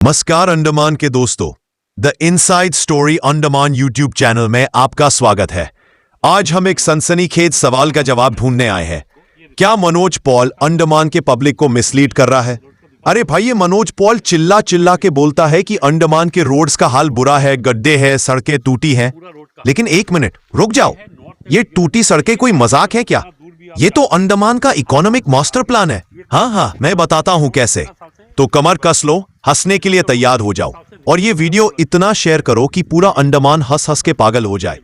नमस्कार अंडमान के दोस्तों, the inside story Andaman YouTube channel में आपका स्वागत है। आज हम एक सनसनीखेज सवाल का जवाब ढूंढने आए हैं। क्या मनोज पॉल अंडमान के पब्लिक को मिसलीड कर रहा है? अरे भाई, ये मनोज पॉल चिल्ला चिल्ला के बोलता है कि अंडमान के रोड्स का हाल बुरा है, गड्ढे हैं, सड़कें टूटी हैं। लेकिन एक मिनट रुक जाओ, ये टूटी सड़कें कोई मजाक है क्या? ये तो अंडमान का इकोनॉमिक मास्टर प्लान है। हाँ, मैं बताता हूं कैसे। तो कमर कस लो, हंसने के लिए तैयार हो जाओ और ये वीडियो इतना शेयर करो कि पूरा अंडमान हंस हंस के पागल हो जाए।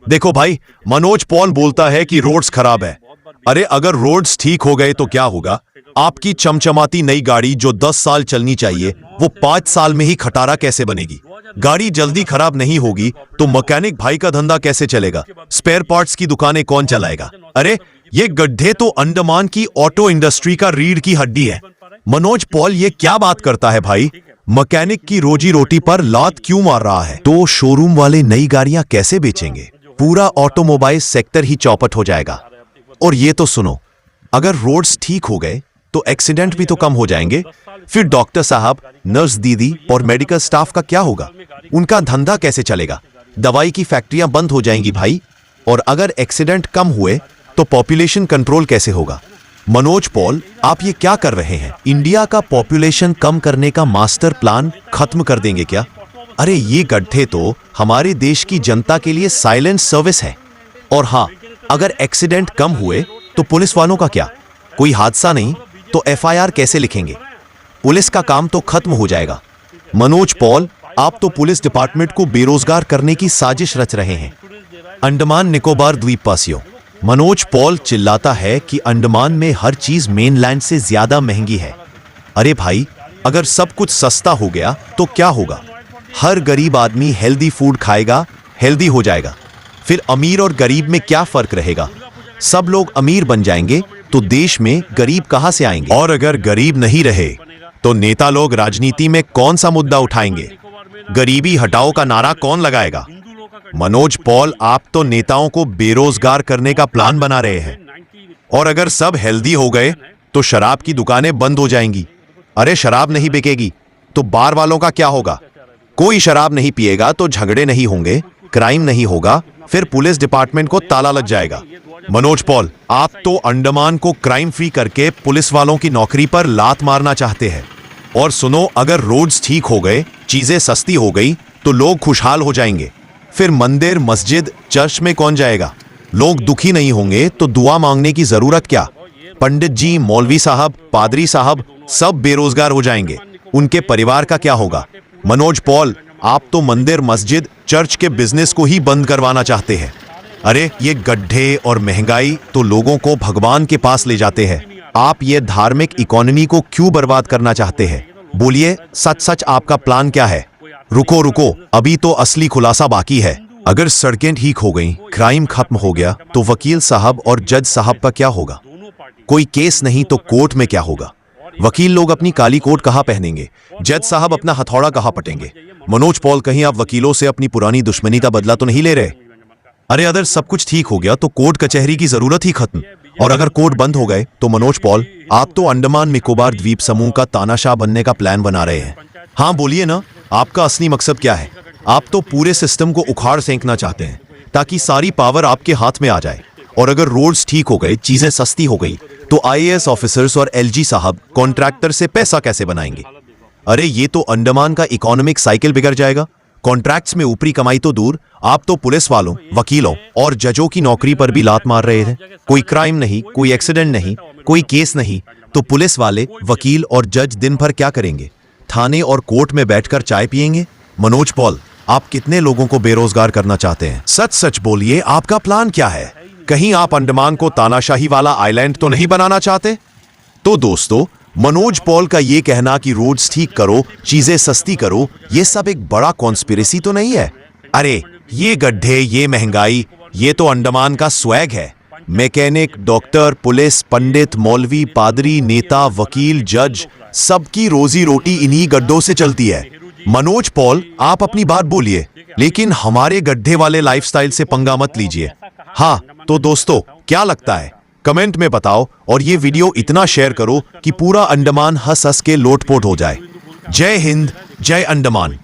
देखो भाई, मनोज पॉल बोलता है कि रोड्स खराब है। अरे अगर रोड्स ठीक हो गए तो क्या होगा? आपकी चमचमाती नई गाड़ी जो 10 साल चलनी चाहिए वो 5 साल में ही खटारा कैसे बनेगी? गाड़ी जल्दी खराब नहीं होगी तो मैकेनिक भाई का धंधा कैसे चलेगा? स्पेयर पार्ट्स की दुकानें कौन चलाएगा? अरे ये गड्ढे तो अंडमान की ऑटो इंडस्ट्री का रीढ़ की हड्डी है। मनोज पॉल ये क्या बात करता है भाई? मैकेनिक की रोजी रोटी पर लात क्यों मार रहा है? तो शोरूम वाले नई गाड़ियां कैसे बेचेंगे? पूरा ऑटोमोबाइल सेक्टर ही चौपट हो जाएगा। और ये तो सुनो, अगर रोड्स ठीक हो गए तो एक्सीडेंट भी तो कम हो जाएंगे। फिर डॉक्टर साहब, नर्स दीदी और मेडिकल स्टाफ का क्या होगा? उनका धंधा कैसे चलेगा? दवाई की फैक्ट्रियां बंद हो जाएंगी भाई। और अगर एक्सीडेंट कम हुए तो पॉपुलेशन कंट्रोल कैसे होगा? मनोज पॉल, आप ये क्या कर रहे हैं? इंडिया का पॉपुलेशन कम करने का मास्टर प्लान खत्म कर देंगे क्या? अरे ये गड्ढे तो हमारे देश की जनता के लिए साइलेंट सर्विस है। और हाँ, अगर एक्सीडेंट कम हुए तो पुलिस वालों का क्या? कोई हादसा नहीं तो एफआईआर कैसे लिखेंगे? पुलिस का काम तो खत्म हो जाएगा। मनोज पॉल, आप तो पुलिस डिपार्टमेंट को बेरोजगार करने की साजिश रच रहे हैं। अंडमान निकोबार द्वीपवासियों, मनोज पॉल चिल्लाता है कि अंडमान में हर चीज मेनलैंड से ज्यादा महंगी है। अरे भाई, अगर सब कुछ सस्ता हो गया तो क्या होगा? हर गरीब आदमी हेल्दी फूड खाएगा, हेल्दी हो जाएगा। फिर अमीर और गरीब में क्या फर्क रहेगा? सब लोग अमीर बन जाएंगे तो देश में गरीब कहां से आएंगे? और अगर गरीब नहीं रहे तो नेता लोग राजनीति में कौन सा मुद्दा उठाएंगे? गरीबी हटाओ का नारा कौन लगाएगा? मनोज पॉल, आप तो नेताओं को बेरोजगार करने का प्लान बना रहे हैं। और अगर सब हेल्दी हो गए तो शराब की दुकानें बंद हो जाएंगी। अरे शराब नहीं बिकेगी तो बार वालों का क्या होगा? कोई शराब नहीं पिएगा तो झगड़े नहीं होंगे, क्राइम नहीं होगा, फिर पुलिस डिपार्टमेंट को ताला लग जाएगा। मनोज पॉल, आप तो अंडमान को क्राइम फ्री करके पुलिस वालों की नौकरी पर लात मारना चाहते हैं। और सुनो, अगर रोड्स ठीक हो गए, चीजें सस्ती हो गई तो लोग खुशहाल हो जाएंगे। फिर मंदिर, मस्जिद, चर्च में कौन जाएगा? लोग दुखी नहीं होंगे तो दुआ मांगने की जरूरत क्या? पंडित जी, मौलवी साहब, पादरी साहब सब बेरोजगार हो जाएंगे। उनके परिवार का क्या होगा? मनोज पॉल, आप तो मंदिर, मस्जिद, चर्च के बिजनेस को ही बंद करवाना चाहते हैं। अरे ये गड्ढे और महंगाई तो लोगों को भगवान के पास ले जाते हैं। आप ये धार्मिक इकोनॉमी को क्यों बर्बाद करना चाहते हैं? बोलिए, सच सच आपका प्लान क्या है? रुको, अभी तो असली खुलासा बाकी है। अगर सड़कें ठीक हो गईं, क्राइम खत्म हो गया तो वकील साहब और जज साहब का क्या होगा? कोई केस नहीं तो कोर्ट में क्या होगा? वकील लोग अपनी काली कोट कहां पहनेंगे? जज साहब अपना हथौड़ा कहां पटेंगे? मनोज पॉल, कहीं आप वकीलों से अपनी पुरानी दुश्मनी का बदला तो नहीं ले रहे? अरे अगर सब कुछ ठीक हो गया तो कोर्ट कचहरी की जरूरत ही खत्म। और अगर कोर्ट बंद हो गए तो मनोज पॉल, आप तो अंडमान निकोबार द्वीप समूह का तानाशाह बनने का प्लान बना रहे हैं। हाँ बोलिए ना, आपका असली मकसद क्या है? आप तो पूरे सिस्टम को उखाड़ फेंकना चाहते हैं ताकि सारी पावर आपके हाथ में आ जाए। और अगर रोड्स ठीक हो गए, चीजें सस्ती हो गई तो आईएएस ऑफिसर्स और एलजी साहब कॉन्ट्रैक्टर से पैसा कैसे बनाएंगे? अरे ये तो अंडमान का इकोनॉमिक साइकिल बिगड़ जाएगा। कॉन्ट्रैक्ट्स में ऊपरी कमाई तो दूर, आप तो पुलिस वालों, वकीलों और जजों की नौकरी पर भी लात मार रहे थे। कोई क्राइम नहीं, कोई एक्सीडेंट नहीं, कोई केस नहीं तो पुलिस वाले, वकील और जज दिन भर क्या करेंगे? थाने और कोर्ट में बैठकर चाय पिएंगे। मनोज पॉल, आप कितने लोगों को बेरोजगार करना चाहते हैं? सच सच बोलिए, आपका प्लान क्या है? कहीं आप अंडमान को तानाशाही वाला आइलैंड तो नहीं बनाना चाहते? तो दोस्तों, मनोज पॉल का ये कहना कि रोड्स ठीक करो, चीजें सस्ती करो, ये सब एक बड़ा कॉन्स्पिरेसी तो नहीं है? अरे ये गड्ढे, ये महंगाई, ये तो अंडमान का स्वैग है। मैकेनिक, डॉक्टर, पुलिस, पंडित, मौलवी, पादरी, नेता, वकील, जज सबकी रोजी रोटी इन्हीं गड्ढों से चलती है। मनोज पॉल, आप अपनी बात बोलिए, लेकिन हमारे गड्ढे वाले लाइफस्टाइल से पंगा मत लीजिए। हाँ तो दोस्तों, क्या लगता है? कमेंट में बताओ और ये वीडियो इतना शेयर करो कि पूरा अंडमान हंस हंस के लोटपोट हो जाए। जय हिंद, जय अंडमान।